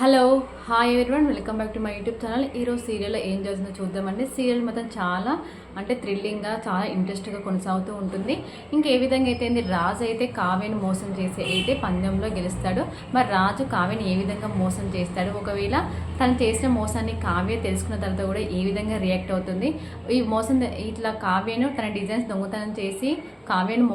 Hello hi everyone, welcome back to my YouTube channel. ఈరోజు సీరియల్లో ఏం జరుగుతుందో చూద్దామండి. సీరియల్ మొత్తం చాలా థ్రిల్లింగ్గా, చాలా ఇంట్రెస్ట్గా కొనసాగుతూ ఉంటుంది. ఇంకే విధంగా అయితే రాజు అయితే కావ్యని మోసం చేసి అయితే పందెంలో గెలుస్తాడు. మరి రాజు కావ్యని ఏ విధంగా మోసం చేస్తాడు, ఒకవేళ తను చేసిన మోసాన్ని కావ్య తెలుసుకున్న తర్వాత కూడా ఏ విధంగా రియాక్ట్ అవుతుంది, ఈ మోసం ఇట్లా కావ్యను తన డిజైన్స్ దొంగతనం చేసి కావ్యను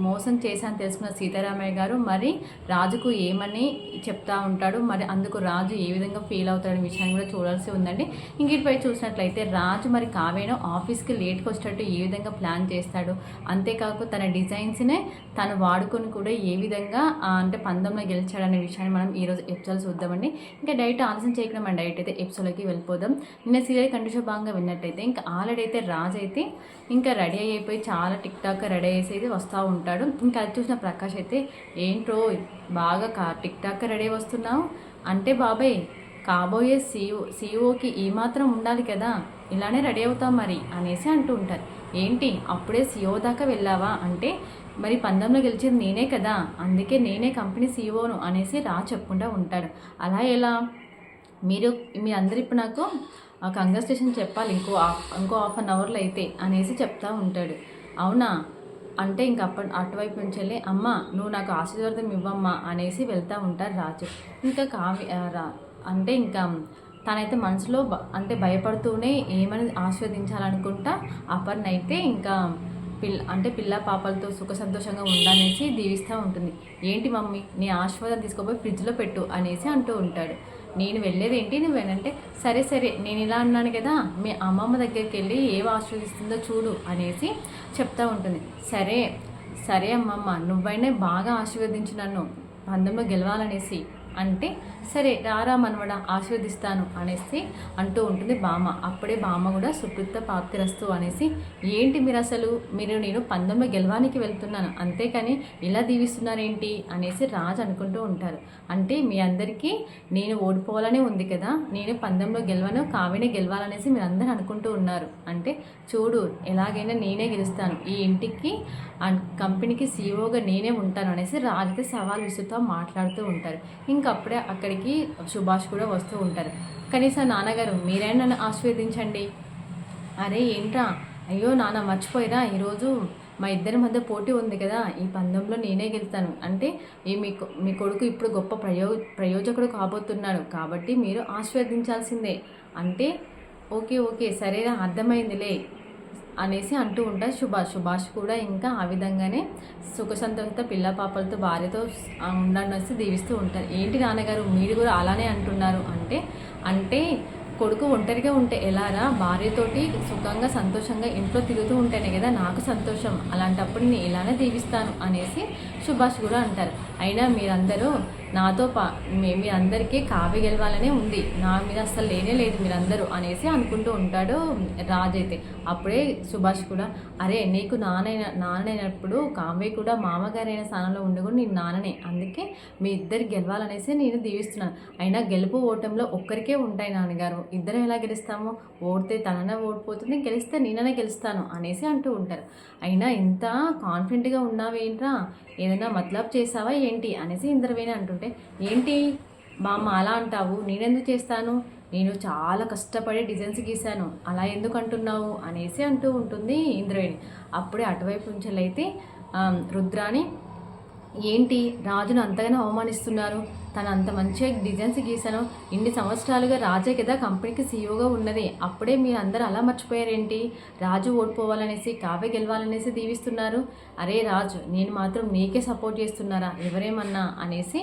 మోసం చేశాను తెలుసుకున్న సీతారామయ్య గారు మరి రాజుకు ఏమని చెప్తా ఉంటాడు, మరి అందుకు రాజు ఏ విధంగా ఫీల్ అవుతాడనే విషయాన్ని కూడా చూడాల్సి ఉందండి. ఇంకిటిపై చూసినట్లయితే రాజు మరి కావ్యను ఆఫీస్కి లేట్కి వచ్చేటట్టు ఏ విధంగా ప్లాన్ చేస్తాడు, అంతేకాక తన డిజైన్స్నే తను వాడుకొని కూడా ఏ విధంగా అంటే పందెంలో గెలిచాడనే విషయాన్ని మనం ఈరోజు ఎపిసోడ్ చూద్దామండి. ఇంకా డైరెక్ట్ ఆలస్యం చేయకుండా మనం డైరెక్ట్ అయితే ఎపిసోడ్లోకి వెళ్ళిపోదాం. నిన్న సీరియల్ కండిషన్ భాగంగా విన్నట్టయితే ఇంకా ఆల్రెడీ అయితే రాజు అయితే ఇంకా రెడీ అయిపోయి చాలా టిక్ టాక్ రెడీ చేసి వస్తూ ఉంటాడు. ఇంకా అది చూసిన ప్రకాష్ అయితే ఏంట్రో బాగా టిక్ టాక్ రెడీ వస్తున్నావు అంటే, బాబాయ్ కాబోయే సీఈఓకి ఈ మాత్రం ఉండాలి కదా, ఇలానే రెడీ అవుతాం మరి అనేసి అంటూ ఉంటారు. ఏంటి అప్పుడే సీఈఓ దాకా వెళ్ళావా అంటే, మరి పందెంలో గెలిచింది నేనే కదా, అందుకే నేనే కంపెనీ సీఈఓను అనేసి చెప్పుకుంటూ ఉంటాడు. అలా ఎలా మీ అందరు ఇప్పుడు నాకు కంగ్రాచులేషన్ చెప్పాలి ఇంకో హాఫ్ అన్ అవర్లో అయితే అనేసి చెప్తా ఉంటాడు. అవునా అంటే ఇంక అటువైపు నుంచి వెళ్ళి అమ్మ నువ్వు నాకు ఆశీర్వాదం ఇవ్వమ్మా అనేసి వెళ్తూ ఉంటారు రాజు. ఇంకా అంటే ఇంకా తనైతే మనసులో భయపడుతూనే ఏమని ఆస్వాదించాలనుకుంటా అపర్ణైతే ఇంకా పిల్ల పాపలతో సుఖ సంతోషంగా ఉండాలనేసి దీవిస్తూ ఉంటుంది. ఏంటి మమ్మీ నీ ఆశీర్వాదం తీసుకుపోయి ఫ్రిడ్జ్లో పెట్టు అనేసి అంటూ ఉంటాడు. నేను వెళ్ళేది ఏంటి నువ్వేనంటే, సరే సరే నేను ఇలా అన్నాను కదా, మీ అమ్మమ్మ దగ్గరికి వెళ్ళి ఏం ఆశీర్వదిస్తుందో చూడు అనేసి చెప్తూ ఉంటుంది. సరే సరే అమ్మమ్మ నువ్వైనా బాగా ఆశీర్వదించు నన్ను పందెంలో గెలవాలనేసి అంటే, సరే రారా మనవడ ఆశీర్వదిస్తాను అనేసి అంటూ ఉంటుంది బామ్మ. అప్పుడే బామ్మ కూడా సుకృత ప్రాప్తిరస్తు అనేసి, ఏంటి మీరు నేను పందెంలో గెలవానికి వెళ్తున్నాను అంతేకాని ఇలా దీవిస్తున్నారేంటి అనేసి రాజు అనుకుంటూ ఉంటారు. అంటే మీ అందరికీ నేను ఓడిపోవాలనే ఉంది కదా, నేను పందెంలో గెలవను కావ్యనే గెలవాలనేసి మీరు అందరూ అనుకుంటూ ఉన్నారు అంటే, చూడు ఎలాగైనా నేనే గెలుస్తాను, ఈ ఇంటికి కంపెనీకి సీఈఓగా నేనే ఉంటాను అనేసి రాజుతో సవాల్ విసురుతూ మాట్లాడుతూ ఉంటారు. ఇంకప్పుడే అక్కడికి సుభాష్ కూడా వస్తూ ఉంటారు. కనీసం నాన్నగారు మీరైనా నన్ను ఆశీర్వదించండి. అరే ఏంట్రా, అయ్యో నాన్న మర్చిపోయిరా, ఈరోజు మా ఇద్దరి మధ్య పోటీ ఉంది కదా, ఈ పందెంలో నేనే గెలుస్తాను అంటే మీ కొడుకు ఇప్పుడు గొప్ప ప్రయోజకుడు కాబోతున్నాడు కాబట్టి మీరు ఆశీర్వదించాల్సిందే అంటే, ఓకే ఓకే సరేరా అర్థమైందిలే అనేసి అంటూ ఉంటారు సుభాష్ కూడా ఇంకా ఆ విధంగానే సుఖ సంతోషంతో పిల్ల పాపలతో భార్యతో ఉండనేసి దీవిస్తూ ఉంటారు. ఏంటి నాన్నగారు మీరు కూడా అలానే అంటున్నారు అంటే కొడుకు ఒంటరిగా ఉంటే ఎలారా, భార్యతోటి సుఖంగా సంతోషంగా ఇంట్లో తిరుగుతూ ఉంటేనే కదా నాకు సంతోషం, అలాంటప్పుడు నేను ఇలానే దీవిస్తాను అనేసి సుభాష్ కూడా అంటారు. అయినా మీరందరూ నాతో మీరందరికీ కావ్య గెలవాలనే ఉంది, నా మీద అసలు లేదు మీరందరూ అనేసి అనుకుంటూ ఉంటాడు రాజు అయితే. అప్పుడే సుభాష్ కూడా, అరే నీకు నాన్నైనప్పుడు కావ్య కూడా మామగారైన స్థానంలో ఉండకూడదు, నేను నాన్ననే, అందుకే మీ ఇద్దరు గెలవాలనేసి నేను దీవిస్తున్నాను. అయినా గెలుపు ఓటంలో ఒక్కరికే ఉంటాయి నాన్నగారు, ఇద్దరం ఎలా గెలుస్తాము, ఓడితే తననే ఓడిపోతుంది, గెలిస్తే నేననే గెలుస్తాను అనేసి అంటూ ఉంటారు. అయినా ఇంత కాన్ఫిడెంట్గా ఉన్నావేంట్రా, ఏదైనా మతలబ్ చేసావా ఏంటి అనేసి ఇంద్రవేణి అంటుంటే, ఏంటి బామ్మ అలా అంటావు, నేనెందుకు చేస్తాను, నేను చాలా కష్టపడి డిజైన్స్ గీశాను, అలా ఎందుకు అంటున్నావు అనేసి అంటూ ఉంటుంది ఇంద్రవేణి. అప్పుడే అటువైపు నుంచి అయితే రుద్రాని, ఏంటి రాజును అంతగానో అవమానిస్తున్నారు, తను అంత మంచిగా డిజైన్స్ గీశాను, ఇన్ని సంవత్సరాలుగా రాజే కదా కంపెనీకి సీఈఓగా ఉన్నది, అప్పుడే మీరు అందరూ అలా మర్చిపోయారేంటి, రాజు ఓడిపోవాలనేసి కావ్య గెలవాలనేసి దీవిస్తున్నారు, అరే రాజు నేను మాత్రం నీకే సపోర్ట్ చేస్తున్నారా ఎవరేమన్నా అనేసి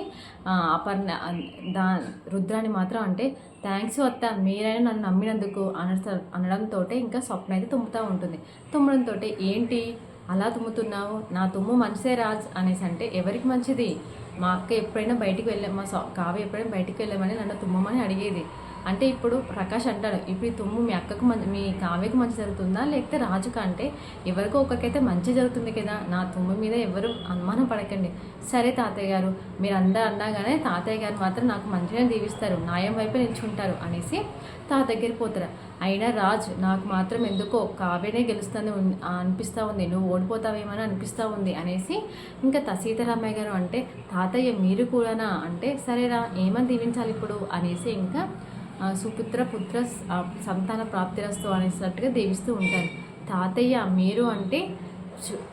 రుద్రాని మాత్రం అంటే, థ్యాంక్స్ అత్త మీరైనా నన్ను నమ్మినందుకు అనడంతో ఇంకా స్వప్న అయితే తుమ్ముతూ ఉంటుంది. తుమ్మడంతో ఏంటి అలా తుమ్ముతున్నావు, నా తుమ్ము మంచిదే రాజ్ అనేసి అంటే, ఎవరికి మంచిది, మా అక్క ఎప్పుడైనా బయటికి కావ్య ఎప్పుడైనా బయటికి వెళ్ళామని నన్ను తుమ్మమని అడిగేది, అంటే ఇప్పుడు ప్రకాష్ అంటాడు, ఇప్పుడు ఈ తుమ్ము మీ అక్కకు మీ కావ్యకు మంచి జరుగుతుందా లేకపోతే రాజుక అంటే ఎవరికో ఒకరికైతే మంచి జరుగుతుంది కదా, నా తుమ్ము మీద ఎవరు అనుమానం పడకండి. సరే తాతయ్య గారు, మీరు అన్నాగానే తాతయ్య గారు మాత్రం నాకు మంచిగా దీవిస్తారు, న్యాయం వైపే నిల్చుంటారు అనేసి తాత దగ్గరికి పోతారు. అయినా రాజ్ నాకు మాత్రం ఎందుకో కావ్యనే గెలుస్తుంది అనిపిస్తూ ఉంది, నువ్వు ఓడిపోతావేమని అనిపిస్తూ ఉంది అనేసి ఇంకా సీతారామయ్య గారు అంటే, తాతయ్య మీరు కూడానా అంటే, సరేరా ఏమని దీవించాలి ఇప్పుడు అనేసి ఇంకా సుపుత్ర పుత్ర సంతాన ప్రాప్తిరస్తు అనేసినట్టుగా దీవిస్తూ ఉంటారు. తాతయ్య మీరు అంటే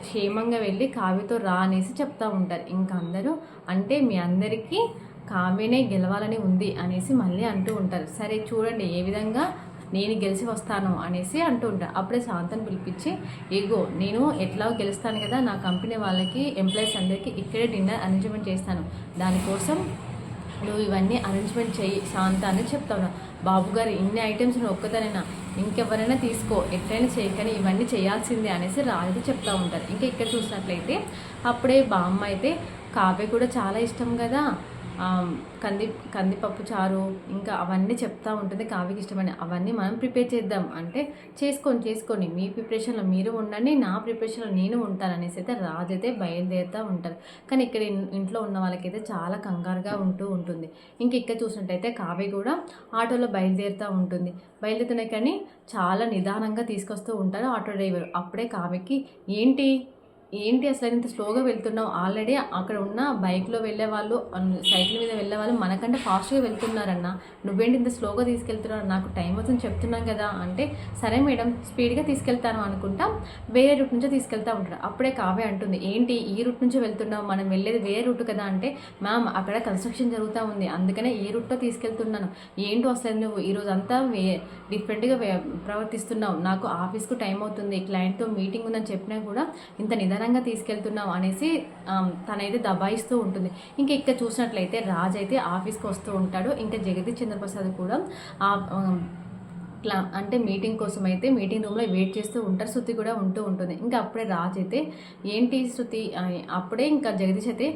క్షేమంగా వెళ్ళి కావ్యతో రా అనేసి చెప్తూ ఉంటారు. ఇంకా అందరూ అంటే మీ అందరికీ కావ్యనే గెలవాలని ఉంది అనేసి మళ్ళీ అంటూ ఉంటారు. సరే చూడండి ఏ విధంగా నేను గెలిచి వస్తాను అనేసి అంటూ ఉంటాను. అప్పుడే శాంతను పిలిపించి, ఏగో నేను ఎట్లా గెలుస్తాను కదా, నా కంపెనీ వాళ్ళకి ఎంప్లాయీస్ అందరికీ ఇక్కడే డిన్నర్ అరేంజ్మెంట్ చేస్తాను, దానికోసం నువ్వు ఇవన్నీ అరేంజ్మెంట్ చెయ్యి శాంత అని చెప్తాను. బాబు గారు ఇన్ని ఐటమ్స్ నువ్వు ఒక్కదానైనా, ఇంకెవరైనా తీసుకో, ఎట్లయినా చేయకని ఇవన్నీ చేయాల్సిందే అనేసి రాజు చెప్తూ ఉంటారు. ఇంకా ఇక్కడ చూసినట్లయితే అప్పుడే బామ్మ అయితే కావ్య కూడా చాలా ఇష్టం కదా కందిపప్పు చారు ఇంకా అవన్నీ చెప్తూ ఉంటుంది కావ్యకి ఇష్టమని, అవన్నీ మనం ప్రిపేర్ చేద్దాం అంటే చేసుకొని మీ ప్రిపరేషన్లో మీరు ఉండండి, నా ప్రిపరేషన్లో నేను ఉంటాను అనేసి అయితే రాజు అయితే బయలుదేరుతూ ఉంటారు. కానీ ఇక్కడ ఇంట్లో ఉన్న వాళ్ళకైతే చాలా కంగారుగా ఉంటుంది. ఇంక ఇక్కడ చూసినట్టయితే కావ్య కూడా ఆటోలో బయలుదేరుతూ ఉంటుంది. బయలుదేరుతున్నాయి కానీ చాలా నిదానంగా తీసుకొస్తూ ఉంటారు ఆటో డ్రైవర్. అప్పుడే కావ్యకి ఏంటి అసలు ఇంత స్లోగా వెళ్తున్నావు, ఆల్రెడీ అక్కడ ఉన్న బైక్లో వెళ్ళే వాళ్ళు సైకిల్ మీద వెళ్ళే వాళ్ళు మనకంటే ఫాస్ట్గా వెళ్తున్నారన్న, నువ్వేంటి ఇంత స్లోగా తీసుకెళ్తున్నావు, నాకు టైం అవుతుంది చెప్తున్నాం కదా అంటే, సరే మేడం స్పీడ్గా తీసుకెళ్తాను అనుకుంటా వేరే రూట్ నుంచో తీసుకెళ్తూ ఉంటారు. అప్పుడే కావ్య అంటుంది, ఏంటి ఈ రూట్ నుంచి వెళ్తున్నావు, మనం వెళ్ళేది వేరే రూట్ కదా అంటే, మ్యామ్ అక్కడ కన్స్ట్రక్షన్ జరుగుతూ ఉంది అందుకనే ఈ రూట్లో తీసుకెళ్తున్నాను, ఏంటో అసలు నువ్వు ఈరోజు అంతా డిఫరెంట్గా ప్రవర్తిస్తున్నావు, నాకు ఆఫీస్కు టైం అవుతుంది, క్లయింట్తో మీటింగ్ ఉందని చెప్పినా కూడా ఇంత నిదానంగా తీసుకెళ్తున్నావు అనేసి తనైతే దబాయిస్తూ ఉంటుంది. ఇంకా ఇక్కడ చూసినట్లయితే రాజ్ అయితే ఆఫీస్కి వస్తూ ఉంటాడు. ఇంకా జగదీష్ చంద్రప్రసాద్ కూడా అంటే మీటింగ్ కోసం అయితే మీటింగ్ రూమ్లో వెయిట్ చేస్తూ ఉంటారు. శృతి కూడా ఉంటుంది. ఇంకా అప్పుడే రాజ్ అయితే ఏంటి శృతి, అప్పుడే ఇంకా జగదీష్ అయితే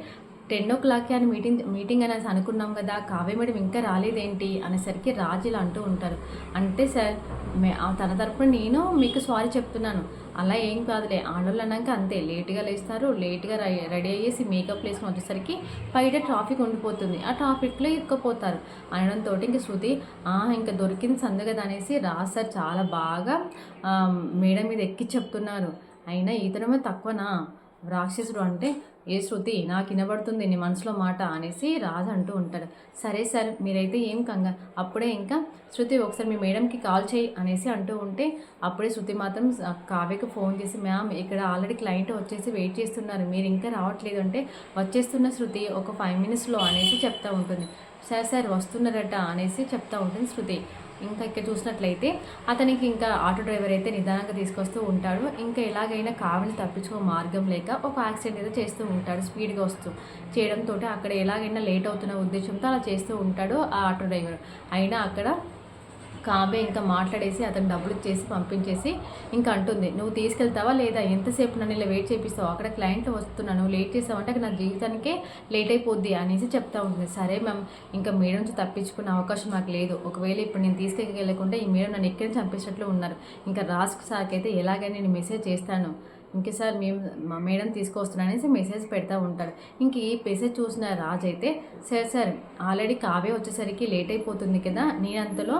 10 o'clock అని మీటింగ్ అనేసి అనుకున్నాం కదా, కావ్య మేడం ఇంకా రాలేదేంటి అనేసరికి రాజు ఇలా అంటూ ఉంటారు. అంటే సార్ తన తరపున నేను మీకు సారీ చెప్తున్నాను, అలా ఏం కాదులే, ఆడవాళ్ళు అన్నాక అంతే లేట్గా లేస్తారు, లేట్గా రెడీ అయ్యేసి మేకప్ వేసుకుని వచ్చేసరికి బయట ట్రాఫిక్ ఉండిపోతుంది, ఆ ట్రాఫిక్లో ఇరుక్కుపోతారు అనడంతో ఇంక శృతి ఇంకా దొరికింది సందు కదా అనేసి రాజ్ సార్ చాలా బాగా మేడం మీద ఎక్కి చెప్తున్నారు. అయినా ఈతనమే తక్కువనా రాక్షసుడు అంటే, ఏ శృతి నాకు వినబడుతుంది నీ మనసులో మాట అనేసి రాజు అంటూ ఉంటాడు. సరే సార్ మీరైతే ఏం అప్పుడే ఇంకా శృతి ఒకసారి మీ మేడంకి కాల్ చేయి అనేసి అంటూ ఉంటే, అప్పుడే శృతి మాత్రం కావ్యకు ఫోన్ చేసి, మ్యామ్ ఇక్కడ ఆల్రెడీ క్లయింట్ వచ్చేసి వెయిట్ చేస్తున్నారు, మీరు ఇంకా రావట్లేదు అంటే, వచ్చేస్తున్న శృతి ఒక 5 minutesలో అనేసి చెప్తూ ఉంటుంది. సార్ వస్తున్నారట అనేసి చెప్తూ ఉంటుంది శృతి. ఇంకా ఇక్కడ చూసినట్లయితే అతనికి ఇంకా ఆటో డ్రైవర్ అయితే నిదానంగా తీసుకొస్తూ ఉంటాడు. ఇంకా ఎలాగైనా కావ్యని తప్పించుకో మార్గం లేక ఒక యాక్సిడెంట్ అయితే చేస్తూ ఉంటాడు స్పీడ్గా చేయడంతో అక్కడ ఎలాగైనా లేట్ అవుతున్న ఉద్దేశంతో అలా చేస్తూ ఉంటాడు ఆ ఆటో డ్రైవర్. అయినా అక్కడ కావ్య ఇంకా మాట్లాడేసి అతను డబ్బులు ఇచ్చేసి పంపించేసి ఇంకా అంటుంది, నువ్వు తీసుకెళ్తావా లేదా, ఎంతసేపు నన్ను ఇలా వెయిట్ చేపిస్తావు, అక్కడ క్లయింట్ వస్తున్నాను, నువ్వు లేట్ చేస్తావంటే అక్కడ నా జీవితానికే లేట్ అయిపోద్ది అనేసి చెప్తా ఉంటుంది. సరే మ్యామ్ ఇంకా మేడం నుంచి తప్పించుకునే అవకాశం నాకు లేదు, ఒకవేళ ఇప్పుడు నేను తీసుకెళ్ళకుండా ఈ మేడం నన్ను ఎక్కడి నుంచి చంపేసినట్లు ఉన్నారు, ఇంకా రాస్క్ సార్కి అయితే ఎలాగైనా నేను మెసేజ్ చేస్తాను, ఇంకేసారి మేము మా మేడం తీసుకొస్తున్నానేసి మెసేజ్ పెడతా ఉంటారు. ఇంక ఈ మెసేజ్ చూసిన రాజ్ అయితే, సార్ ఆల్రెడీ కావ్య వచ్చేసరికి లేట్ అయిపోతుంది కదా, నేనంతలో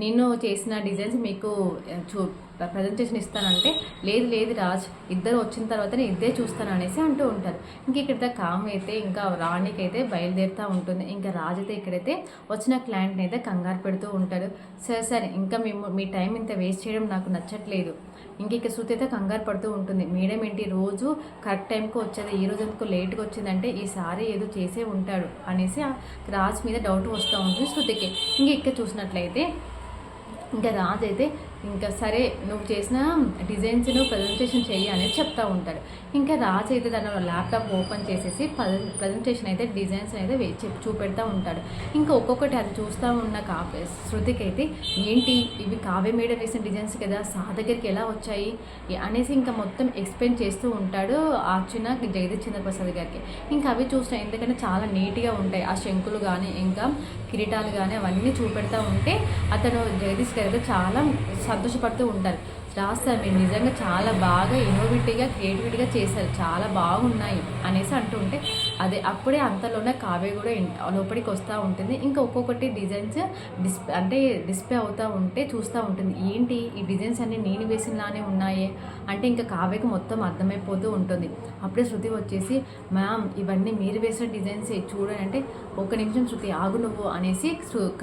నేను చేసిన డిజైన్స్ మీకు ప్రజెంటేషన్ ఇస్తానంటే, లేదు రాజ్ ఇద్దరు వచ్చిన తర్వాత నేను ఇద్దరే చూస్తాను అనేసి అంటూ ఉంటారు. ఇంక ఇక్కడ కామ్ అయితే ఇంకా రాణికి అయితే బయలుదేరుతూ ఉంటుంది. ఇంకా రాజ్ అయితే ఇక్కడైతే వచ్చిన క్లయింట్ని అయితే కంగారు పెడుతూ ఉంటాడు. సార్ ఇంకా మీ టైం ఇంత వేస్ట్ చేయడం నాకు నచ్చట్లేదు. ఇంక శృతి అయితే కంగారు పడుతూ ఉంటుంది. మేడం ఏంటి రోజు కరెక్ట్ టైంకి వచ్చేది, ఈ రోజు ఎందుకు లేట్గా వచ్చిందంటే ఈసారి ఏదో చేసే ఉంటాడు అనేసి రాజ్ మీద డౌట్ వస్తూ ఉంటుంది శృతికి. ఇంక ఇక్కడ చూసినట్లయితే ఇంకా రాజ్ అయితే ఇంకా సరే నువ్వు చేసిన డిజైన్స్ నువ్వు ప్రజెంటేషన్ చెయ్యి అనేది చెప్తా ఉంటాడు. ఇంకా రాజు అయితే దాని ల్యాప్టాప్ ఓపెన్ చేసేసి ప్రజెంటేషన్ అయితే డిజైన్స్ అయితే చూపెడతా ఉంటాడు. ఇంకా ఒక్కొక్కటి అది చూస్తూ ఉన్న శృతికి అయితే ఏంటి ఇవి కావ్య మేడం వేసిన డిజైన్స్ కదా, దగ్గరికి ఎలా వచ్చాయి అనేసి ఇంకా మొత్తం ఎక్స్ప్లెయిన్ చేస్తూ ఉంటాడు అర్చన జగదీష్ చంద్రప్రసాద్ గారికి. ఇంకా అవి చూస్తాయి ఎందుకంటే చాలా నీట్గా ఉంటాయి. ఆ శంకులు కానీ ఇంకా కిరీటాలు కానీ అవన్నీ చూపెడతా ఉంటే అతను జగదీష్ గారు చాలా సంతోషపడుతూ ఉంటారు. రాస్తారు మీరు నిజంగా చాలా బాగా ఇన్నోవేటివ్గా క్రియేటివిటీగా చేశారు, చాలా బాగున్నాయి అనేసి అంటూ ఉంటే అప్పుడే అంతలోనే కావ్య కూడా లోపలికి వస్తూ ఉంటుంది. ఇంకా ఒక్కొక్కటి డిజైన్స్ డిస్ప్లే అవుతూ ఉంటే చూస్తూ ఉంటుంది. ఏంటి ఈ డిజైన్స్ అన్నీ నేను వేసినలానే ఉన్నాయి అంటే ఇంకా కావ్యకి మొత్తం అర్థమైపోతూ ఉంటుంది. అప్పుడే శృతి వచ్చేసి మ్యామ్ ఇవన్నీ మీరు వేసిన డిజైన్స్ చూడండి అంటే ఒక నిమిషం శృతి ఆగు నువ్వు అనేసి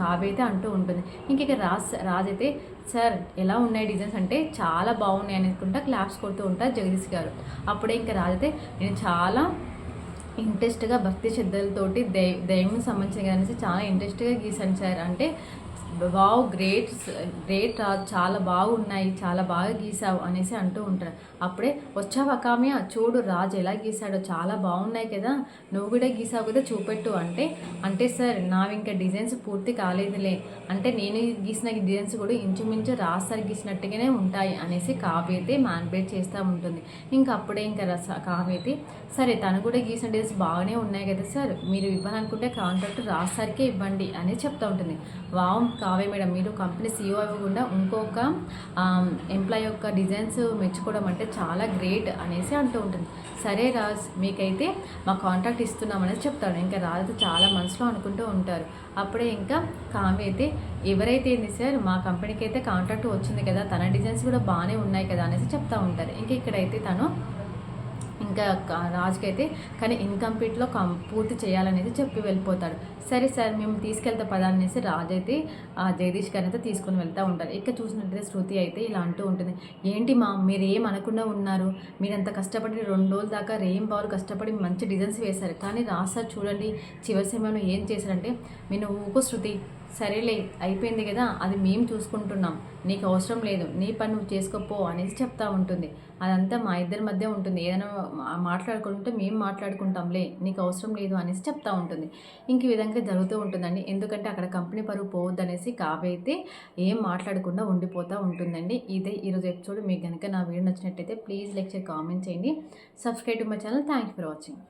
కావ్య అయితే అంటూ ఉంటుంది. ఇంక రాజ్ అయితే సార్ ఎలా ఉన్నాయి డిజైన్స్ అంటే చాలా బాగున్నాయి అనుకుంటా క్లాప్స్ కొడుతూ ఉంటారు జగదీష్ గారు. అప్పుడే ఇంకా రాజైతే నేను చాలా ఇంట్రెస్ట్గా భక్తి శ్రద్ధలతోటి దైవం సంబంధించిన అనేసి చాలా ఇంట్రెస్ట్గా గీసాను సార్ అంటే వావ్ గ్రేట్ రాజ్ చాలా బాగున్నాయి, చాలా బాగా గీసావు అనేసి అంటూ ఉంటాడు. అప్పుడే వచ్చావా కామ్య చూడు రాజు ఎలా గీసాడో చాలా బాగున్నాయి కదా, నువ్వు కూడా గీసావు కదా చూపెట్టు అంటే సార్ నావి ఇంకా డిజైన్స్ పూర్తి కాలేదులే అంటే నేను గీసిన డిజైన్స్ కూడా ఇంచుమించు రాజ్ సార్ గీసినట్టుగానే ఉంటాయి అనేసి కావ్య అయితే మ్యాన్పేట్ చేస్తూ ఉంటుంది. ఇంకా అప్పుడే ఇంకా కావ్య అయితే సరే తను కూడా గీసిన డిజైన్స్ బాగానే ఉన్నాయి కదా సార్, మీరు ఇవ్వాలనుకుంటే కాంట్రాక్ట్ రాజ్ సార్కే ఇవ్వండి అని చెప్తూ ఉంటుంది. వావ్ కావ్య మేడం మీరు కంపెనీ సీఈఓ అవ్వకుండా ఇంకొక ఎంప్లాయ్ యొక్క డిజైన్స్ మెచ్చుకోవడం అంటే చాలా గ్రేట్ అనేసి అంటూ ఉంటుంది. సరే రాజ్ మీకైతే మా కాంట్రాక్ట్ ఇస్తున్నామనేసి చెప్తాడు. ఇంకా రాజ్ చాలా మనసులో అనుకుంటూ ఉంటారు. అప్పుడే ఇంకా కావ్య అయితే ఎవరైతే ఏంది సార్ మా కంపెనీకి అయితే కాంట్రాక్ట్ వచ్చింది కదా, తన డిజైన్స్ కూడా బాగానే ఉన్నాయి కదా అనేసి చెప్తూ ఉంటారు. ఇంకా ఇక్కడైతే తను ఇంకా రాజుకైతే కానీ ఇన్కంప్లీట్లో పూర్తి చేయాలనేది చెప్పి వెళ్ళిపోతాడు. సరే సార్ మేము తీసుకెళ్తా పదా అనేసి రాజు అయితే జగదీష్ గారిని అయితే తీసుకొని వెళ్తూ ఉంటారు. ఇక్కడ చూసినట్టయితే శృతి అయితే ఇలా అంటూ ఉంటుంది, ఏంటి మా మీరు ఏం అనకుండా ఉన్నారు, మీరంత కష్టపడి 2 రోజుల దాకా రేం బాల్ కష్టపడి మంచి డిజైన్స్ వేశారు, కానీ రాజు సార్ చూడండి చివరి సమయంలో ఏం చేశారంటే మీరు ఊకో శృతి సరేలే అయిపోయింది కదా అది మేము చూసుకుంటున్నాం, నీకు అవసరం లేదు, నీ పని నువ్వు చేసుకోపో అనేసి చెప్తా ఉంటుంది. అదంతా మా ఇద్దరి మధ్య ఉంటుంది, ఏదైనా మాట్లాడుకుంటే మేము మాట్లాడుకుంటాంలే, నీకు అవసరం లేదు అనేసి చెప్తా ఉంటుంది. ఇంక ఈ విధంగా జరుగుతూ ఉంటుందండి. ఎందుకంటే అక్కడ కంపెనీ పరువు పోవద్దు అనేసి కావ్య అయితే ఏం మాట్లాడకుండా ఉండిపోతూ ఉంటుందండి. ఇదే ఈరోజు ఎపిసోడ్. మీకు కనుక నా వీడియో నచ్చినట్టయితే ప్లీజ్ లైక్ చేసి కామెంట్ చేయండి. Subscribe to my channel. Thank you for watching.